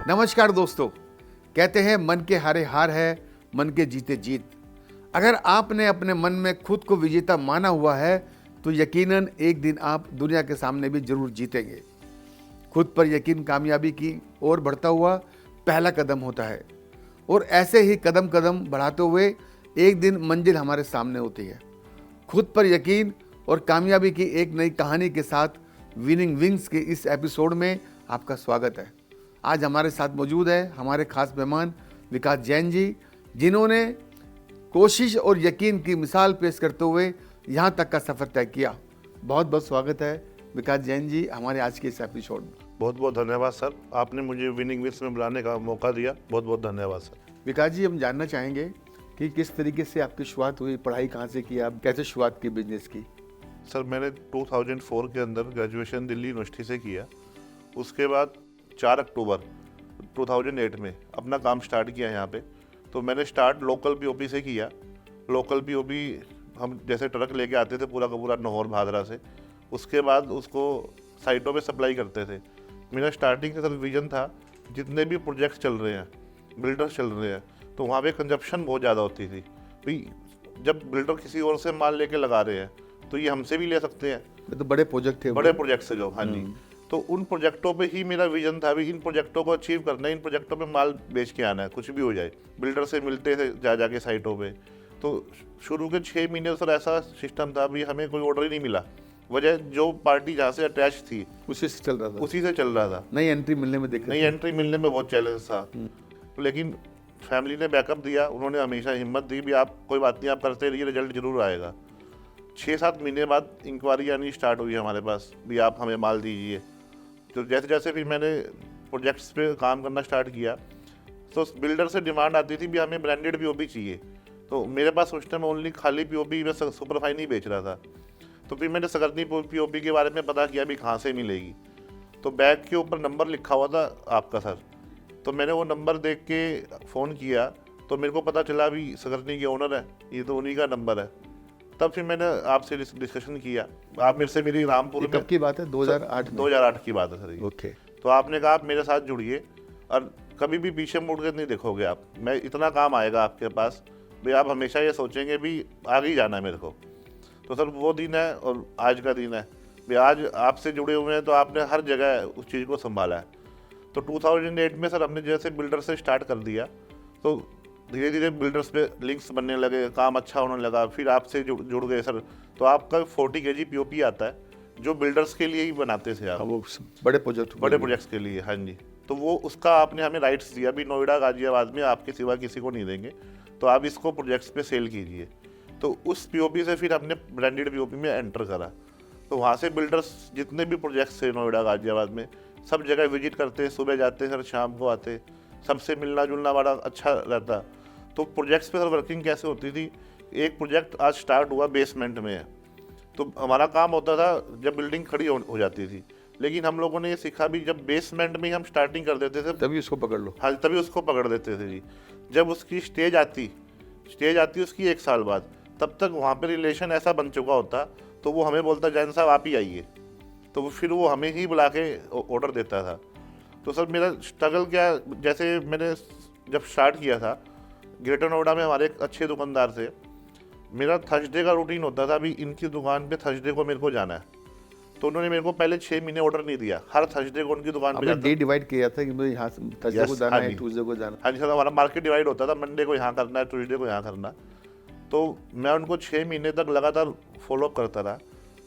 नमस्कार दोस्तों, कहते हैं मन के हारे हार है, मन के जीते जीत। अगर आपने अपने मन में खुद को विजेता माना हुआ है तो यकीनन एक दिन आप दुनिया के सामने भी जरूर जीतेंगे। खुद पर यकीन कामयाबी की ओर बढ़ता हुआ पहला कदम होता है और ऐसे ही कदम कदम बढ़ाते हुए एक दिन मंजिल हमारे सामने होती है। खुद पर यकीन और कामयाबी की एक नई कहानी के साथ विनिंग विंग्स के इस एपिसोड में आपका स्वागत है। आज हमारे साथ मौजूद है हमारे खास मेहमान विकास जैन जी, जिन्होंने कोशिश और यकीन की मिसाल पेश करते हुए यहाँ तक का सफ़र तय किया। बहुत बहुत स्वागत है विकास जैन जी हमारे आज के इस एपिसोड में। बहुत बहुत धन्यवाद सर, आपने मुझे विनिंग विंग्स में बुलाने का मौका दिया। बहुत बहुत धन्यवाद सर। विकास जी, हम जानना चाहेंगे कि किस तरीके से आपकी शुरुआत हुई, पढ़ाई कहाँ से की, आप कैसे शुरुआत की बिजनेस की? सर मैंने 2004 के अंदर ग्रेजुएशन दिल्ली यूनिवर्सिटी से किया। उसके बाद 4 अक्टूबर 2008 में अपना काम स्टार्ट किया यहाँ पे। तो मैंने स्टार्ट लोकल पीओपी से किया। लोकल पीओपी हम जैसे ट्रक लेके आते थे पूरा का पूरा नहौर भादरा से, उसके बाद उसको साइटों पे सप्लाई करते थे। मेरा स्टार्टिंग से सर विजन था, जितने भी प्रोजेक्ट्स चल रहे हैं, बिल्डर्स चल रहे हैं, तो वहाँ पे कंजप्शन बहुत ज़्यादा होती थी। भाई जब बिल्डर किसी और से माल लेके लगा रहे हैं तो ये हमसे भी ले सकते हैं। तो बड़े प्रोजेक्ट थे, बड़े प्रोजेक्ट से जो, हाँ जी। तो उन प्रोजेक्टों पे ही मेरा विजन था, भी इन प्रोजेक्टों को अचीव करना है, इन प्रोजेक्टों पे माल बेच के आना है, कुछ भी हो जाए। बिल्डर से मिलते थे जा के साइटों पे। तो शुरू के 6 महीने सर ऐसा सिस्टम था, भी हमें कोई ऑर्डर ही नहीं मिला। वजह जो पार्टी जहाँ से अटैच थी उसी से चल रहा था। नई एंट्री मिलने में बहुत चैलेंज था। लेकिन फैमिली ने बैकअप दिया, उन्होंने हमेशा हिम्मत दी भी आप कोई बात नहीं, आप करते रहिए, रिजल्ट जरूर आएगा। 6-7 महीने बाद इंक्वायरी आनी स्टार्ट हुई हमारे पास, भी आप हमें माल दीजिए। तो जैसे जैसे फिर मैंने प्रोजेक्ट्स पे काम करना स्टार्ट किया तो बिल्डर से डिमांड आती थी भी हमें ब्रांडेड पीओपी चाहिए। तो मेरे पास उस टाइम ओनली खाली पीओपी, मैं सुपरफाइन ही बेच रहा था। तो फिर मैंने सकरनी पीओपी के बारे में पता किया भी कहाँ से मिलेगी। तो बैग के ऊपर नंबर लिखा हुआ था आपका सर। तो मैंने वो नंबर देख के फ़ोन किया तो मेरे को पता चला भी सकरनी के ओनर है, ये तो उन्हीं का नंबर है। तब फिर मैंने आपसे डिस्कशन किया। आप मेरे से मेरी रामपुर कब की बात है? 2008 की बात है सर ये। ओके। तो आपने कहा आप मेरे साथ जुड़िए और कभी भी पीछे मुड़ कर नहीं देखोगे आप, मैं इतना काम आएगा आपके पास भाई, आप हमेशा ये सोचेंगे भी आगे ही जाना है मेरे को। तो सर वो दिन है और आज का दिन है भाई, आज आपसे जुड़े हुए हैं तो आपने हर जगह उस चीज़ को संभाला है। तो 2008 में सर हमने जैसे बिल्डर से स्टार्ट कर दिया तो धीरे धीरे बिल्डर्स पे लिंक्स बनने लगे, काम अच्छा होने लगा। फिर आपसे जुड़ गए सर। तो आपका 40 kg पीओपी आता है जो बिल्डर्स के लिए ही बनाते थे आप, वो बड़े प्रोजेक्ट्स के लिए, हाँ जी। तो वो उसका आपने हमें राइट्स दिया भी, नोएडा गाजियाबाद में आपके सिवा किसी को नहीं देंगे, तो आप इसको प्रोजेक्ट्स पे सेल कीजिए। तो उस पीओपी से फिर हमने ब्रांडेड पीओपी में एंटर करा। तो वहाँ से बिल्डर्स जितने भी प्रोजेक्ट्स थे नोएडा गाजियाबाद में, सब जगह विजिट करते, सुबह जाते सर, शाम को आते, सबसे मिलना जुलना बड़ा अच्छा रहता। तो प्रोजेक्ट्स पे सर वर्किंग कैसे होती थी, एक प्रोजेक्ट आज स्टार्ट हुआ बेसमेंट में है, तो हमारा काम होता था जब बिल्डिंग खड़ी हो जाती थी, लेकिन हम लोगों ने ये सीखा भी जब बेसमेंट में ही हम स्टार्टिंग कर देते थे तभी उसको पकड़ लो। हाँ, तभी उसको पकड़ देते थे जी। जब उसकी स्टेज आती उसकी 1 साल बाद, तब तक वहाँ पे रिलेशन ऐसा बन चुका होता, तो वो हमें बोलता जैन साहब आप ही आइए, तो फिर वो हमें ही बुला के ऑर्डर देता था। तो सर मेरा स्ट्रगल क्या, जैसे मैंने जब स्टार्ट किया था ग्रेटर नोएडा में हमारे एक अच्छे दुकानदार से, मेरा थर्सडे का रूटीन होता था, अभी इनकी दुकान पे थर्सडे को मेरे को जाना है। तो उन्होंने मेरे को पहले 6 महीने ऑर्डर नहीं दिया, हर थर्सडे को उनकी दुकान पे डे डिवाइड किया था कि मुझे यहाँ थर्सडे को जाना है, ट्यूसडे को जाना। हाँ जी सर, हमारा मार्केट डिवाइड होता था, मंडे को यहाँ करना है, ट्यूसडे को यहाँ करना। तो मैं उनको 6 महीने तक लगातार फॉलोअप करता रहा।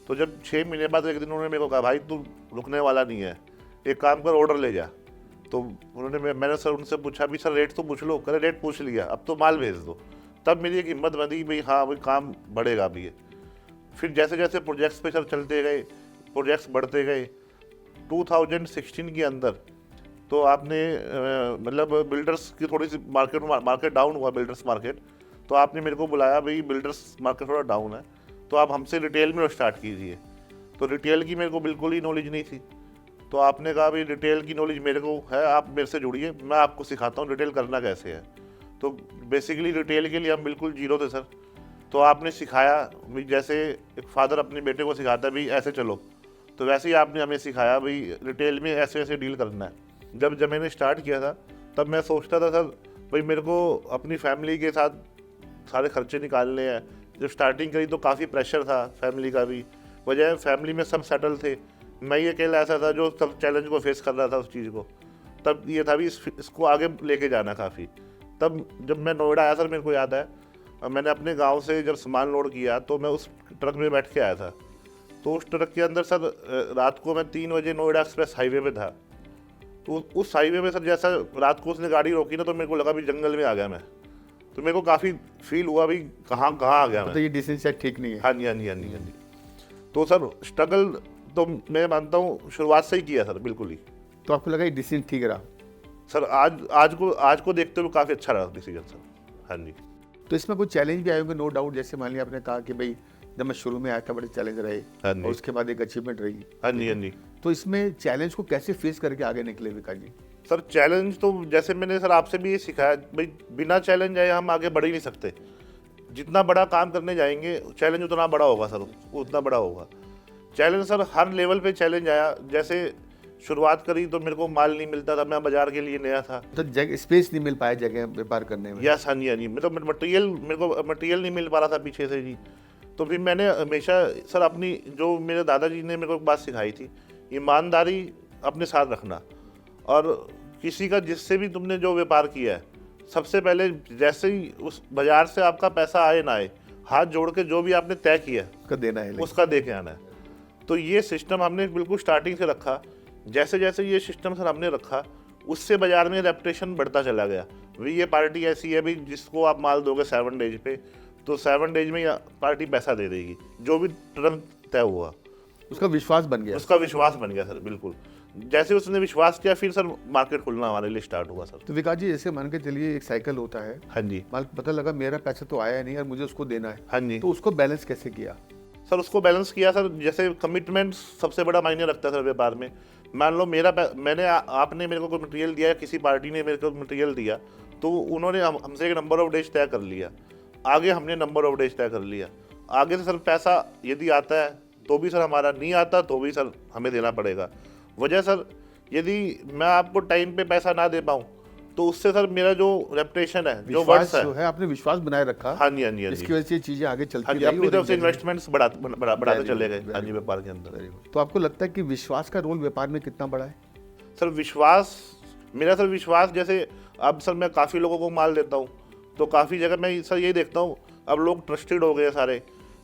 तो जब 6 महीने बाद एक दिन उन्होंने मेरे को कहा भाई तू रुकने वाला नहीं है, एक काम कर ऑर्डर ले जा। तो उन्होंने, मैंने सर उनसे पूछा भी सर रेट तो पूछ लो, करे रेट पूछ लिया, अब तो माल भेज दो। तब मेरी एक हिम्मत बनी भाई हाँ भाई काम बढ़ेगा भी है। फिर जैसे जैसे प्रोजेक्ट्स पे सर चलते गए, प्रोजेक्ट्स बढ़ते गए, 2016 के अंदर तो आपने मतलब बिल्डर्स की थोड़ी सी मार्केट डाउन हुआ, बिल्डर्स मार्केट। तो आपने मेरे को बुलाया भाई बिल्डर्स मार्केट थोड़ा डाउन है, तो आप हमसे रिटेल में स्टार्ट कीजिए। तो रिटेल की मेरे को बिल्कुल ही नॉलेज नहीं थी। तो आपने कहा भाई रिटेल की नॉलेज मेरे को है, आप मेरे से जुड़िए, मैं आपको सिखाता हूँ रिटेल करना कैसे है। तो बेसिकली रिटेल के लिए हम बिल्कुल जीरो थे सर। तो आपने सिखाया, जैसे एक फादर अपने बेटे को सिखाता है भाई ऐसे चलो, तो वैसे ही आपने हमें सिखाया भाई रिटेल में ऐसे ऐसे डील करना है। जब मैंने स्टार्ट किया था तब मैं सोचता था सर भाई मेरे को अपनी फैमिली के साथ सारे खर्चे निकालने हैं। जब स्टार्टिंग करी तो काफ़ी प्रेशर था फैमिली का भी, वजह फैमिली में सब सेटल थे, मैं ये अकेला ऐसा था जो सब चैलेंज को फेस कर रहा था उस चीज़ को। तब ये था भी इसको आगे लेके जाना काफ़ी। तब जब मैं नोएडा आया सर, मेरे को याद है मैंने अपने गांव से जब सामान लोड किया तो मैं उस ट्रक में बैठ के आया था। तो उस ट्रक के अंदर सर रात को मैं 3 बजे नोएडा एक्सप्रेस हाईवे पे था। तो उस हाईवे में सर जैसा रात को उसने गाड़ी रोकी ना तो मेरे को लगा भी जंगल में आ गया मैं। तो मेरे को काफ़ी फील हुआ भी कहाँ आ गया मैं। तो ये डिसीजन शायद ठीक नहीं है। हाँ जी हाँ जी हाँ जी हाँ जी। तो सर स्ट्रगल तो मैं मानता हूँ शुरुआत से ही किया सर, बिल्कुल ही। तो आपको लगा ये डिसीजन ठीक रहा? सर आज को देखते हुए काफ़ी अच्छा रहा डिसीजन सर। हाँ जी। तो इसमें कुछ चैलेंज भी आए होंगे नो डाउट, जैसे मान लिया आपने कहा कि भाई जब मैं शुरू में आया था बड़े चैलेंज रहे और उसके बाद एक अचीवमेंट रही। हाँ जी हाँ जी। तो इसमें चैलेंज को कैसे फेस करके आगे निकले विकास जी? सर चैलेंज तो जैसे मैंने सर आपसे भी ये सिखाया भाई बिना चैलेंज आए हम आगे बढ़ ही नहीं सकते। जितना बड़ा काम करने जाएंगे चैलेंज उतना बड़ा होगा सर, उतना बड़ा होगा चैलेंज सर। हर लेवल पे चैलेंज आया। जैसे शुरुआत करी तो मेरे को माल नहीं मिलता था, मैं बाजार के लिए नया था तो जगह स्पेस नहीं मिल पाया जगह व्यापार करने में। यस हाँ जी हाँ जी। मेरे को मटेरियल नहीं मिल पा रहा था पीछे से जी। तो फिर मैंने हमेशा सर अपनी जो मेरे दादाजी ने मेरे को एक बात सिखाई थी, ईमानदारी अपने साथ रखना। और किसी का जिससे भी तुमने जो व्यापार किया है, सबसे पहले जैसे ही उस बाजार से आपका पैसा आए ना आए, हाथ जोड़ के जो भी आपने तय किया उसका देना है, उसका दे के आना है। तो ये सिस्टम हमने बिल्कुल स्टार्टिंग से रखा। जैसे जैसे ये सिस्टम सर हमने रखा, उससे बाजार में रेपुटेशन बढ़ता चला गया। भाई ये पार्टी ऐसी है भी जिसको आप माल दोगे 7 डेज पे तो 7 डेज में पार्टी पैसा दे देगी, जो भी टर्म तय हुआ। उसका विश्वास बन गया। उसका विश्वास बन गया सर, बिल्कुल। जैसे उसने विश्वास किया फिर सर मार्केट खुलना हमारे लिए स्टार्ट हुआ सर। तो विकास जी जैसे मान के चलिए एक साइकिल होता है, हाँ जी। माल पता लगा मेरा पैसा तो आया नहीं और मुझे उसको देना है। हाँ जी। तो उसको बैलेंस कैसे किया? सर उसको बैलेंस किया सर, जैसे कमिटमेंट सबसे बड़ा मायने रखता है सर व्यापार में। मान लो आपने मेरे को कोई मटेरियल दिया, किसी पार्टी ने मेरे को मटेरियल दिया, तो उन्होंने हमसे एक नंबर ऑफ डेज तय कर लिया। आगे हमने नंबर ऑफ डेज तय कर लिया। आगे से सर पैसा यदि आता है तो भी सर हमारा, नहीं आता तो भी सर हमें देना पड़ेगा। वजह सर यदि मैं आपको टाइम पे पैसा ना दे पाऊँ तो उससे सर मेरा जो रेपुटेशन है, जो वर्ड्स है, आपने विश्वास बनाए रखा। हाँ जी हाँ जी। इसकी वजह से चीजें आगे चलती रही, अपनी तरफ से इन्वेस्टमेंट्स बढ़ाते चले गए हाँ जी व्यापार के अंदर। तो आपको लगता है कि विश्वास का रोल व्यापार में कितना बड़ा है? सर विश्वास जैसे अब सर मैं काफ़ी लोगों को माल देता हूँ तो काफ़ी जगह मैं सर यही देखता हूँ अब लोग ट्रस्टेड हो गए सारे।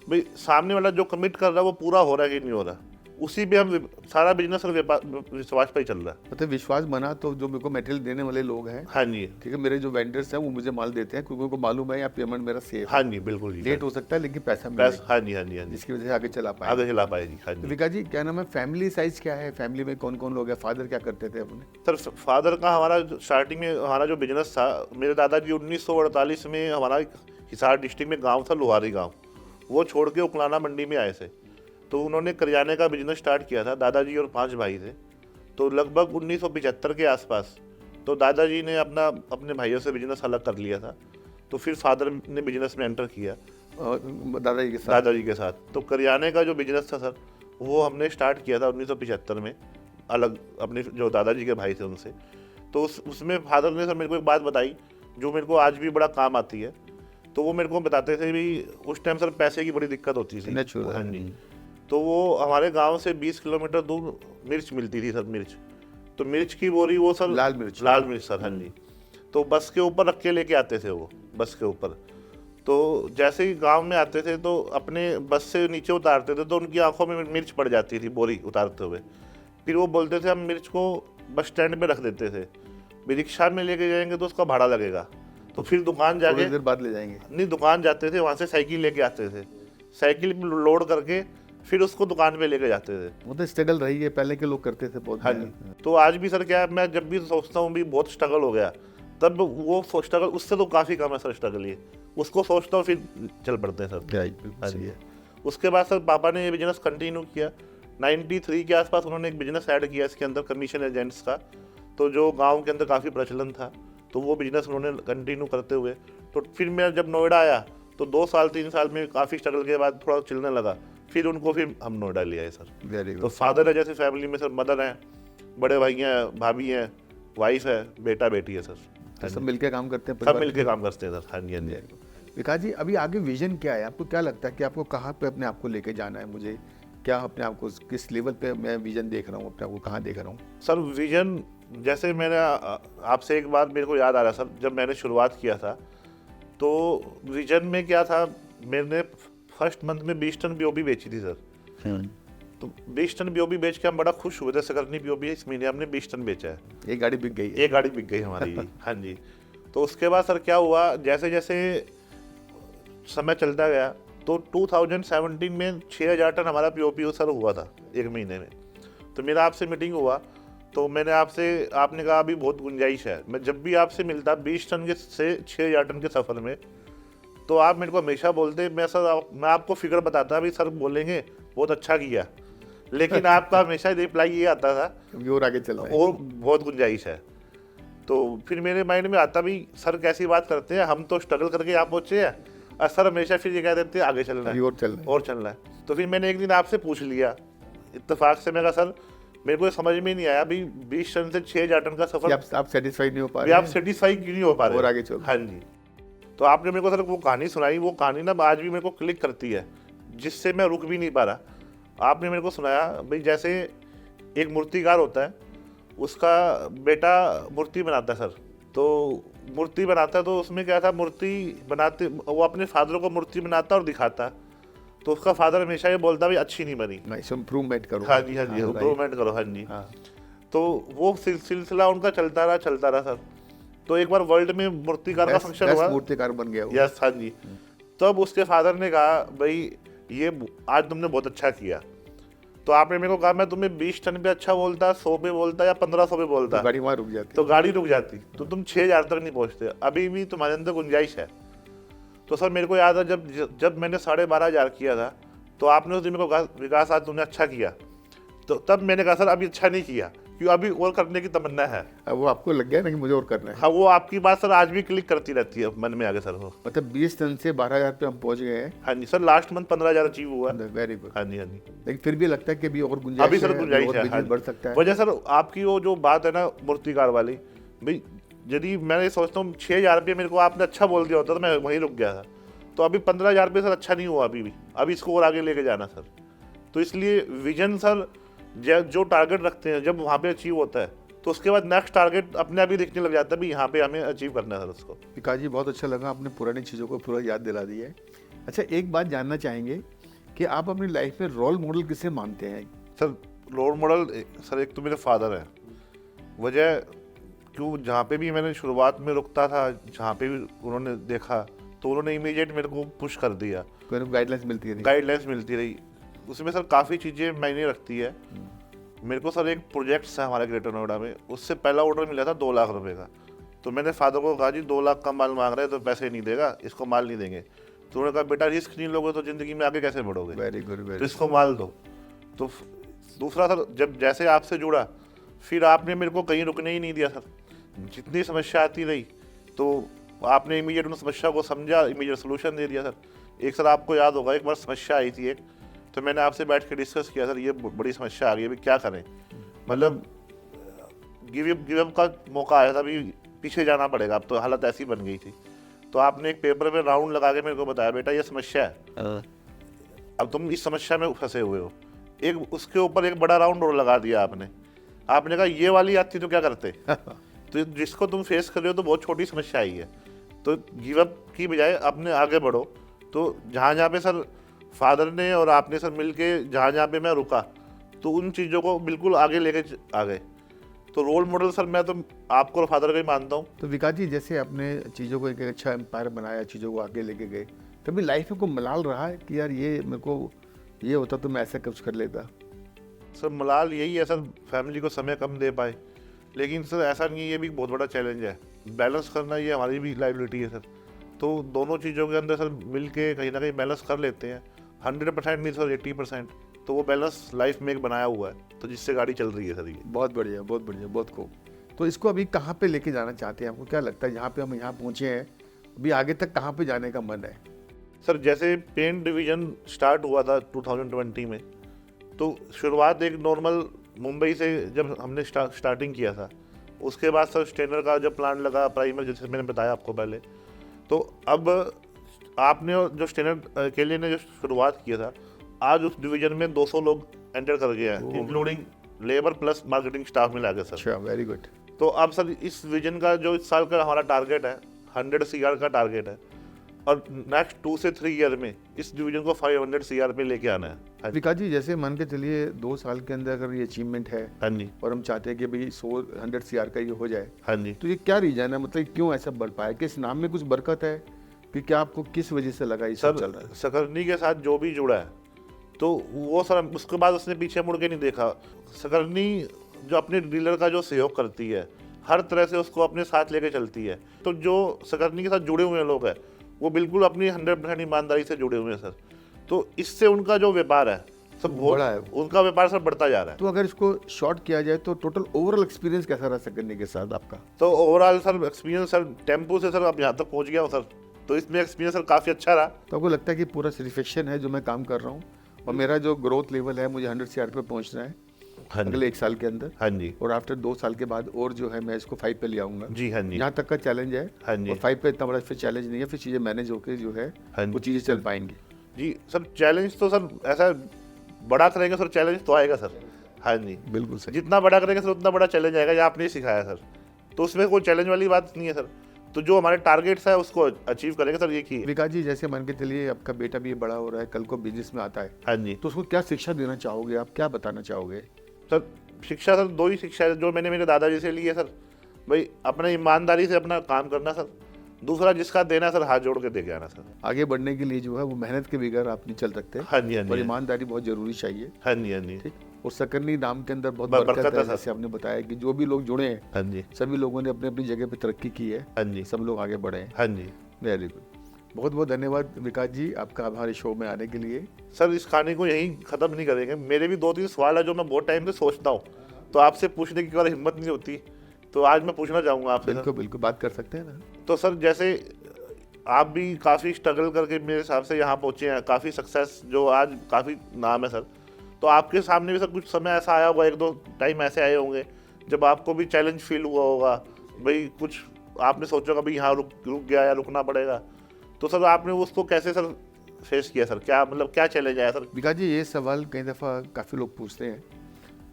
भाई सामने वाला जो कमिट कर रहा है वो पूरा हो रहा है कि नहीं हो रहा, उसी पे हम सारा बिजनेस सर विश्वास पर ही चल रहा है। मतलब विश्वास बना तो जो मेरे को मटेरियल देने वाले लोग हैं, हाँ जी ठीक है, मेरे जो वेंडर्स हैं वो मुझे माल देते हैं क्योंकि उनको मालूम है या पेमेंट मेरा सेफ। हाँ जी बिल्कुल जी। लेट हो सकता है लेकिन पैसा हाँ जी हाँ जी हाँ जी, जिसकी वजह से आगे चला पाए जी। हाँ जी। विकास जी क्या नाम है, फैमिली साइज क्या है, फैमिली में कौन कौन लोग हैं, फादर क्या करते थे अपने? सर फादर का हमारा स्टार्टिंग में हमारा जो बिजनेस था, मेरे दादाजी 1948 में हमारा हिसार डिस्ट्रिक्ट में गाँव था लोहारी गाँव, वो छोड़ के उकलाना मंडी में आए थे। तो उन्होंने करियाने का बिजनेस स्टार्ट किया था, दादाजी और 5 भाई थे। तो लगभग 1975 के आसपास तो दादाजी ने अपने भाइयों से बिजनेस अलग कर लिया था। तो फिर फादर ने बिजनेस में एंटर किया दादाजी के साथ। तो करियाने का जो बिजनेस था सर वो हमने स्टार्ट किया था 1975 में, अलग अपने जो दादाजी के भाई थे उनसे। तो उसमें फादर ने सर मेरे को एक बात बताई जो मेरे को आज भी बड़ा काम आती है। तो वो मेरे को बताते थे भी उस टाइम सर पैसे की बड़ी दिक्कत होती थी। हाँ जी। तो वो हमारे गांव से 20 किलोमीटर दूर मिर्च मिलती थी सर, मिर्च। तो मिर्च की बोरी वो सर लाल मिर्च सर। हाँ जी। तो बस के ऊपर रख के लेके आते थे वो, बस के ऊपर। तो जैसे ही गांव में आते थे तो अपने बस से नीचे उतारते थे तो उनकी आंखों में मिर्च पड़ जाती थी बोरी उतारते हुए। फिर वो बोलते थे हम मिर्च को बस स्टैंड पे रख देते थे, रिक्शा में लेके जाएंगे तो उसका भाड़ा लगेगा। तो फिर दुकान जाके देर बाद ले जाएंगे, नहीं दुकान जाते थे, वहाँ से साइकिल लेके आते थे, साइकिल लोड करके फिर उसको दुकान पे लेके जाते थे। वो तो स्ट्रगल रही है, पहले के लोग करते थे बहुत। हाँ जी। तो आज भी सर क्या है, मैं जब भी सोचता हूँ भी बहुत स्ट्रगल हो गया, तब वो स्ट्रगल उससे तो काफ़ी कम है सर स्ट्रगल। ये उसको सोचता हूँ फिर चल पड़ते हैं सर। हाँ जी। उसके बाद सर पापा ने ये बिजनेस कंटिन्यू किया। 93 के आसपास उन्होंने एक बिजनेस ऐड किया इसके अंदर, कमीशन एजेंट्स का। तो जो गाँव के अंदर काफ़ी प्रचलन था, तो वो बिजनेस उन्होंने कंटिन्यू करते हुए। तो फिर मैं जब नोएडा आया तो 2 साल 3 साल में काफ़ी स्ट्रगल के बाद थोड़ा चलने लगा, फिर उनको फिर हम नोएडा ले आए सर। तो फादर है जैसे फैमिली में सर, मदर हैं, बड़े भाई हैं, भाभी हैं, वाइफ है, बेटा बेटी है सर। तो सब मिलके काम करते हैं सब परिवार मिलके काम करते हैं सर। हाँ जी, हाँ जी। में? विकास जी, अभी आगे विजन क्या है? आपको क्या लगता है कि आपको कहाँ पे अपने आप को लेके जाना है? मुझे क्या अपने आप को किस लेवल पे मैं विजन देख रहा हूँ, अपने आप को कहाँ देख रहा हूँ? सर विजन, जैसे मैंने आपसे एक बात मेरे को याद आ रहा सर, जब मैंने शुरुआत किया था तो विजन में क्या था, मैंने फर्स्ट मंथ में 20 टन बीओबी बेची थी सर। तो 20 टन बीओबी बेच के हम बड़ा खुश हुए थे। सकरनी बीओबी इस महीने हमने 20 टन बेचा है। एक गाड़ी बिक गई है। एक गाड़ी बिक गई हमारी। हाँ जी। तो उसके बाद सर क्या हुआ, जैसे जैसे समय चलता गया तो 2017 में 6000 टन हमारा पीओपी सर हुआ था एक महीने में। तो मेरा आपसे मीटिंग हुआ तो मैंने आपने कहा अभी बहुत गुंजाइश है। मैं जब भी आपसे मिलता 20 टन के से 6000 टन के सफ़र में, तो आप मेरे को हमेशा बोलते, मैं आपको फिगर बताता भी सर बोलेंगे बहुत अच्छा किया, लेकिन आपका हमेशा रिप्लाई ये आता था अभी और आगे चल रहा है। और बहुत गुंजाइश है। तो फिर मेरे माइंड में आता भी सर कैसी बात करते हैं, हम तो स्ट्रगल करके यहाँ पहुँचे हैं, और सर हमेशा फिर ये कह देते हैं आगे चलना है अभी और चल रहा है। और चलना है। तो फिर मैंने एक दिन आपसे पूछ लिया इत्तेफाक से, मैं कहा सर मेरे को ये समझ में नहीं आया अभी 20 टन से 6000 टन का सफर आप सेटिस्फाइड नहीं हो पा अभी रहे आप सेटिस्फाई क्यों नहीं हो पा रहे और आगे चलो। हाँ जी। तो आपने मेरे को सर वो कहानी सुनाई, वो कहानी ना आज भी मेरे को क्लिक करती है, जिससे मैं रुक भी नहीं पा रहा। आपने मेरे को सुनाया भाई, जैसे एक मूर्तिकार होता है, उसका बेटा मूर्ति बनाता है सर। तो मूर्ति बनाता है तो उसमें क्या था, मूर्ति बनाते वो अपने फादर को मूर्ति बनाता और दिखाता, तो उसका फादर हमेशा ये बोलता भाई अच्छी नहीं बनी, इम्प्रूवमेंट करो। हाँ जी, हाँ जी, इम्प्रूवमेंट करो। हाँ जी। तो वो सिलसिला उनका चलता रहा सर। तो एक बार वर्ल्ड में मूर्तिकार का फंक्शन हुआ, मूर्तिकार बन गया। यस, हाँ जी। तब उसके फादर ने कहा भाई ये आज तुमने बहुत अच्छा किया। तो आपने मेरे को कहा मैं तुम्हें 20 टन पे अच्छा बोलता, 100 पे बोलता या 1500 पे बोलता, गाड़ी वहाँ रुक जाती, तो गाड़ी रुक जाती, तो तुम 6000 तक नहीं पहुंचते। अभी भी तुम्हारे अंदर गुंजाइश है। तो सर मेरे को याद है जब मैंने 12,500 किया था, तो आपने उस दिन मेरे को कहा विकास आज तुमने अच्छा किया। तो तब मैंने कहा सर अभी अच्छा नहीं किया, क्यों अभी और करने की तमन्ना है। अब वो आपको लग गया ना कि मुझे और करना है। हाँ, वो आपकी बात सर आज भी क्लिक करती रहती है मन में आगे सर। वो मतलब 20 टन से 12,000 पे हम पहुंच गए हैं। हाँ जी सर, लास्ट मंथ 15,000 अचीव हुआ। Very good. हाँ जी, हाँ जी। लेकिन फिर भी लगता है कि अभी और गुंजाइश अभी सर गुंजाइश है, बिजनेस बढ़ सकता है। वजह सर आपकी वो जो बात है ना मूर्तिकार वाली, भाई यदि मैं ये सोचता हूँ 6,000 रुपये मेरे को आपने अच्छा बोल दिया होता तो मैं वहीं रुक गया था। तो अभी 15,000 रुपये सर अच्छा नहीं हुआ अभी इसको और आगे लेके जाना सर। तो इसलिए विजन सर जो टारगेट रखते हैं जब वहाँ पे अचीव होता है, तो उसके बाद नेक्स्ट टारगेट अपने आप ही दिखने लग जाता है भी यहाँ पे हमें अचीव करना है सर उसको। विकास जी, बहुत अच्छा लगा, आपने पुरानी चीज़ों को पूरा याद दिला दिया है। अच्छा, एक बात जानना चाहेंगे कि आप अपनी लाइफ में रोल मॉडल किसे मानते हैं? सर रोल मॉडल सर एक तो मेरे फादर हैं। वजह क्यों, जहाँ पे भी मैंने शुरुआत में रुकता था, जहाँ पे भी उन्होंने देखा तो उन्होंने इमीडिएट मेरे को पुश कर दिया। गाइडलाइंस मिलती रही। उसमें सर काफ़ी चीज़ें मायने रखती है। मेरे को सर एक प्रोजेक्ट था हमारे ग्रेटर नोएडा में, उससे पहला ऑर्डर मिला था 2 लाख रुपए का। तो मैंने फादर को कहा जी 2 लाख का माल मांग रहे हैं तो पैसे नहीं देगा, इसको माल नहीं देंगे। तो उन्होंने कहा बेटा रिस्क नहीं लोगे तो ज़िंदगी में आगे कैसे बढ़ोगे, वेरी गुड, तो इसको माल दो। तो दूसरा सर, जब जैसे आपसे जुड़ा फिर आपने मेरे को कहीं रुकने ही नहीं दिया सर। जितनी समस्या आती रही तो आपने इमीडिएट उन समस्या को समझा, इमीडिएट सोल्यूशन दे दिया सर। एक सर आपको याद होगा एक बार समस्या आई थी एक, तो मैंने आपसे बैठ के डिस्कस किया सर ये बड़ी समस्या आ गई, अभी क्या करें। मतलब गिव अप का मौका आया था, अभी पीछे जाना पड़ेगा, अब तो हालत ऐसी बन गई थी। तो आपने एक पेपर में राउंड लगा के मेरे को बताया बेटा ये समस्या है, अब तुम इस समस्या में फंसे हुए हो। एक उसके ऊपर एक बड़ा राउंड और लगा दिया आपने कहा ये वाली आती तो क्या करते तो जिसको तुम फेस कर रहे हो तो बहुत छोटी समस्या आई है, तो गिव अप की बजाय अपने आगे बढ़ो। तो जहाँ पे सर फादर ने और आपने सर मिलके जहाँ पे मैं रुका, तो उन चीज़ों को बिल्कुल आगे लेके आ गए। तो रोल मॉडल सर मैं तो आपको और फादर का ही मानता हूँ। तो विकास जी, जैसे आपने चीज़ों को एक अच्छा एम्पायर बनाया, चीज़ों को आगे लेके गए, कभी लाइफ में को मलाल रहा है कि यार ये मेरे को ये होता तो मैं ऐसा कुछ कर लेता? सर मलाल यही है सर, फैमिली को समय कम दे पाए, लेकिन सर ऐसा नहीं है, ये भी बहुत बड़ा चैलेंज है। बैलेंस करना ये हमारी भी लाइबिलिटी है सर। तो दोनों चीज़ों के अंदर सर मिल के कहीं ना कहीं बैलेंस कर लेते हैं। 100% नहीं सर 80%, तो वो बैलेंस लाइफ में एक बनाया हुआ है, तो जिससे गाड़ी चल रही है सर। ये बहुत बढ़िया, बहुत खूब। तो इसको अभी कहाँ पे लेके जाना चाहते हैं? आपको क्या लगता है, यहाँ पे हम यहाँ पहुँचे हैं, अभी आगे तक कहाँ पे जाने का मन है? सर जैसे पेंट डिवीज़न स्टार्ट हुआ था 2020 में, तो शुरुआत एक नॉर्मल मुंबई से जब हमने स्टार्टिंग किया था, उसके बाद सर स्टेनर का जब प्लान लगा प्राइमर, जैसे मैंने बताया आपको पहले, तो अब आपने जो स्टेनर के लिए ने जो शुरुआत किया था, आज उस डिवीजन में 200 लोग एंटर कर गए हैं, including labour plus marketing staff मिला के सर। अच्छा, वेरी गुड। तो अब सर इस विजन का जो इस साल का हमारा टारगेट है 100 CR का टारगेट है, और नेक्स्ट 2 से 3 ईयर में इस डिवीजन को 500 CR पे लेके आना है। हाँ जी। विकास जी, जैसे मान के चलिए 2 साल के अंदर अगर ये अचीवमेंट है हाँ जी। और हम चाहते हैं कि भाई 100 CR का ये हो जाए, हाँ जी। तो ये क्या रीजन है, मतलब क्यों ऐसा बढ़ पाया? किस नाम में कुछ बरकत है कि क्या आपको किस वजह से लगा ये सब चल रहा है? सकरनी के साथ जो भी जुड़ा है तो वो सर उसके बाद उसने पीछे मुड़ के नहीं देखा। सकरनी जो अपने डीलर का जो सहयोग करती है, हर तरह से उसको अपने साथ लेके चलती है, तो जो सकरनी के साथ जुड़े हुए लोग हैं वो बिल्कुल अपनी 100% ईमानदारी से जुड़े हुए हैं सर। तो इससे उनका जो व्यापार है सब बड़ा है, उनका व्यापार सर बढ़ता जा रहा है। तो अगर इसको शॉर्ट किया जाए तो टोटल ओवरऑल एक्सपीरियंस कैसा रहा सकरनी के साथ आपका? तो overall sir experience sir tempo से सर अब यहाँ तक पहुँच गया हूँ सर, तो इसमें एक्सपीरियंस सर काफ़ी अच्छा रहा। तो आपको लगता है कि पूरा सेटिस्फेक्शन है जो मैं काम कर रहा हूँ और मेरा जो ग्रोथ लेवल है मुझे 100 CR पे पहुँचना है अगले 1 साल के अंदर? हाँ जी। और आफ्टर 2 साल के बाद और जो है मैं इसको 5 पे ले आऊंगा जी। हाँ जी। यहाँ तक का चैलेंज है। हाँ जी। और 5 पे इतना बड़ा फिर चैलेंज नहीं है, फिर चीज़ें मैनेज होकर जो है हाँ जी। वो चीज़ें चल पाएंगी। जी सर, चैलेंज तो सर ऐसा बड़ा करेंगे सर, चैलेंज तो आएगा सर। हाँ जी, बिल्कुल सही। जितना बड़ा करेंगे सर उतना बड़ा चैलेंज आएगा, ये आपने सिखाया सर, तो उसमें कोई चैलेंज वाली बात नहीं है सर। तो जो हमारे टारगेट्स है उसको अचीव करेंगे सर, ये की। विकास जी, जैसे मान के चलिए आपका बेटा भी बड़ा हो रहा है, कल को बिजनेस में आता है, हाँ जी। तो उसको क्या शिक्षा देना चाहोगे आप, क्या बताना चाहोगे? सर शिक्षा सर 2 ही शिक्षा है जो मैंने मेरे दादाजी से ली है सर। भाई अपने ईमानदारी से अपना काम करना सर, दूसरा जिसका देना सर हाथ जोड़ के दे के आना सर। आगे बढ़ने के लिए जो है वो मेहनत के बगैर आप नहीं चल सकते। हाँ जी। हाँ और जी। ईमानदारी बहुत जरूरी चाहिए। हाँ जी। हाँ जी। ठीक। और सकरनी नाम के अंदर बहुत बरकत बरकत है है, सर। जैसे आपने बताया कि जो भी लोग जुड़े हैं हाँ जी। सभी लोगों ने अपनी अपनी जगह पे तरक्की की है। हाँ जी। सब लोग आगे बढ़े हैं। हाँ जी। वेरी गुड, बहुत बहुत धन्यवाद विकास जी आपका हमारे शो में आने के लिए। सर इस कहानी को यहीं ख़त्म नहीं करेंगे, मेरे भी 2-3 सवाल है जो मैं बहुत टाइम से सोचता हूँ, तो आपसे पूछने की कभी हिम्मत नहीं होती, तो आज मैं पूछना चाहूँगा आपसे। बिल्कुल बिल्कुल, बात कर सकते हैं ना। तो सर जैसे आप भी काफ़ी स्ट्रगल करके मेरे हिसाब से यहाँ पहुँचे हैं, काफ़ी सक्सेस जो आज काफ़ी नाम है सर, तो आपके सामने भी सर कुछ समय ऐसा आया होगा, 1-2 टाइम ऐसे आए होंगे जब आपको भी चैलेंज फील हुआ होगा, भाई कुछ आपने सोचा होगा भाई यहाँ रुक गया या रुकना पड़ेगा, तो सर आपने उसको कैसे सर फेस किया सर? क्या मतलब क्या चैलेंज आया सर? विकास जी, ये सवाल कई दफ़ा काफ़ी लोग पूछते हैं।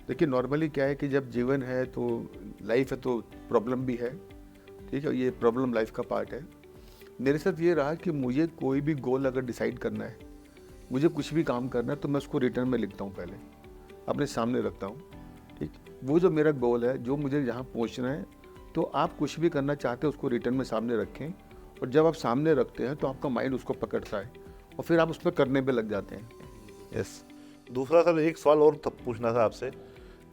देखिए नॉर्मली क्या है कि जब जीवन है तो लाइफ है तो प्रॉब्लम भी है, ठीक है, ये प्रॉब्लम लाइफ का पार्ट है। मेरे साथ ये रहा कि मुझे कोई भी गोल अगर डिसाइड करना है, मुझे कुछ भी काम करना है, तो मैं उसको रिटर्न में लिखता हूँ, पहले अपने सामने रखता हूँ। ठीक, वो जो मेरा गोल है, जो मुझे यहाँ पहुँचना है, तो आप कुछ भी करना चाहते हैं उसको रिटर्न में सामने रखें, और जब आप सामने रखते हैं तो आपका माइंड उसको पकड़ता है और फिर आप उस पर करने पे लग जाते हैं। यस। दूसरा सर एक सवाल और पूछना था आपसे,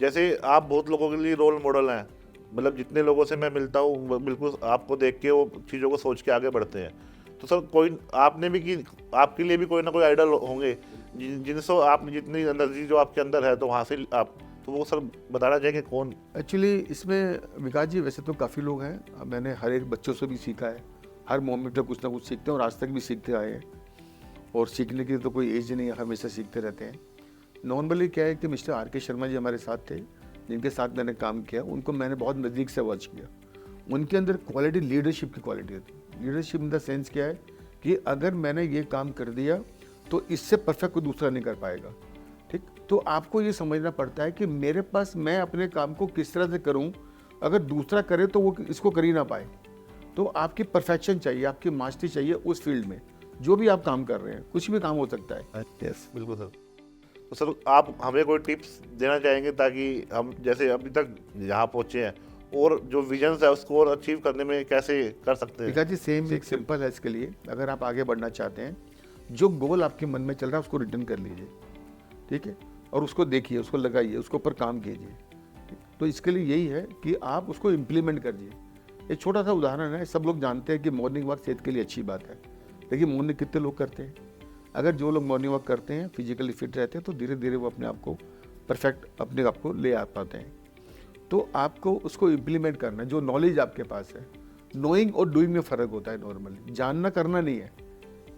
जैसे आप बहुत लोगों के लिए रोल मॉडल हैं, मतलब जितने लोगों से मैं मिलता हूँ बिल्कुल आपको देख के वो चीज़ों को सोच के आगे बढ़ते हैं, तो सर कोई आपने भी कि आपके लिए भी कोई ना कोई आइडल होंगे जिनसे आप जितनी एनर्जी जो आपके अंदर है तो वहाँ से आप, तो वो सर बताना चाहेंगे कौन? एक्चुअली इसमें विकास जी वैसे तो काफ़ी लोग हैं, मैंने हर एक बच्चों से भी सीखा है, हर मोमेंट में कुछ ना कुछ सीखते हैं और आज तक भी सीखते आए हैं, और सीखने की तो कोई एज नहीं है, हमेशा सीखते रहते हैं। नॉर्मली क्या है कि मिस्टर R.K. शर्मा जी हमारे साथ थे, जिनके साथ मैंने काम किया, उनको मैंने बहुत नज़दीक से वॉच किया। उनके अंदर क्वालिटी लीडरशिप की क्वालिटी होती। लीडरशिप इन द सेंस क्या है कि अगर मैंने ये काम कर दिया तो इससे परफेक्ट कोई दूसरा नहीं कर पाएगा। ठीक, तो आपको ये समझना पड़ता है कि मेरे पास मैं अपने काम को किस तरह से करूं, अगर दूसरा करे तो वो इसको कर ही ना पाए। तो आपकी परफेक्शन चाहिए, आपकी मास्टरी चाहिए उस फील्ड में, जो भी आप काम कर रहे हैं, कुछ भी काम हो सकता है। यस बिल्कुल सर। तो सर आप हमें कोई टिप्स देना चाहेंगे ताकि हम जैसे अभी तक यहाँ पहुँचे हैं और जो विजन्स है उसको और अचीव करने में कैसे कर सकते हैं? विकास जी सेम एक सिंपल है इसके लिए, अगर आप आगे बढ़ना चाहते हैं, जो गोल आपके मन में चल रहा है उसको रिटर्न कर लीजिए, ठीक है, और उसको देखिए, उसको लगाइए, उसके ऊपर काम कीजिए। तो इसके लिए यही है कि आप उसको इम्प्लीमेंट करिए। एक छोटा सा उदाहरण है, सब लोग जानते हैं कि मॉर्निंग वॉक सेहत के लिए अच्छी बात है, लेकिन मॉर्निंग कितने लोग करते हैं? अगर जो लोग मॉर्निंग वॉक करते हैं, फिजिकली फिट रहते हैं, तो धीरे धीरे वो अपने आप को परफेक्ट अपने आप को ले आ पाते हैं। तो आपको उसको इम्प्लीमेंट करना है, जो नॉलेज आपके पास है। नोइंग और डूइंग में फ़र्क होता है नॉर्मली, जानना करना नहीं है,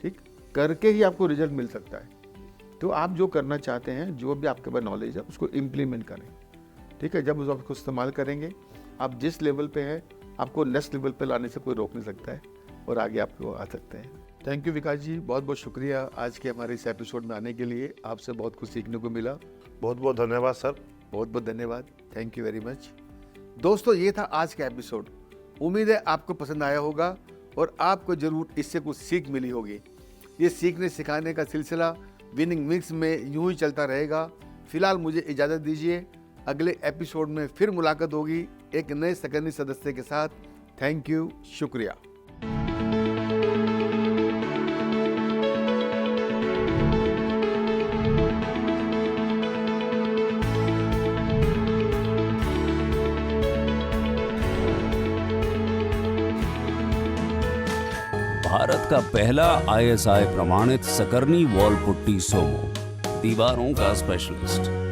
ठीक, करके ही आपको रिजल्ट मिल सकता है। तो आप जो करना चाहते हैं, जो भी आपके पास नॉलेज है, उसको इम्प्लीमेंट करें। ठीक है, जब उस आपको इस्तेमाल करेंगे, आप जिस लेवल पे है आपको नेक्स्ट लेवल पे लाने से कोई रोक नहीं सकता है और आगे आप लोग आ सकते हैं। थैंक यू विकास जी, बहुत बहुत शुक्रिया आज के हमारे इस एपिसोड में आने के लिए। आपसे बहुत कुछ सीखने को मिला। बहुत बहुत धन्यवाद सर। बहुत बहुत धन्यवाद, थैंक यू वेरी मच। दोस्तों, ये था आज का एपिसोड। उम्मीद है आपको पसंद आया होगा और आपको जरूर इससे कुछ सीख मिली होगी। ये सीखने सिखाने का सिलसिला विनिंग मिक्स में यूं ही चलता रहेगा। फिलहाल मुझे इजाज़त दीजिए, अगले एपिसोड में फिर मुलाकात होगी एक नए सेकेंडरी सदस्य के साथ। थैंक यू, शुक्रिया। भारत का पहला ISI प्रमाणित सकरनी वॉल पुट्टी सोमो, दीवारों का स्पेशलिस्ट।